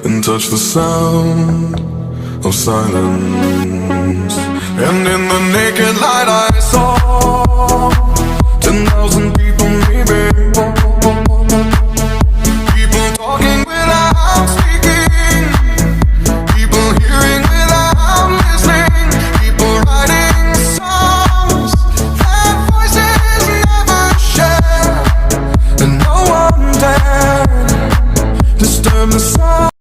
and touch the sound of silence. And in the naked light I saw 10,000 people, maybe. People talking without speaking, people hearing without listening, people writing songs that voices never share, and no one dared disturb the sound.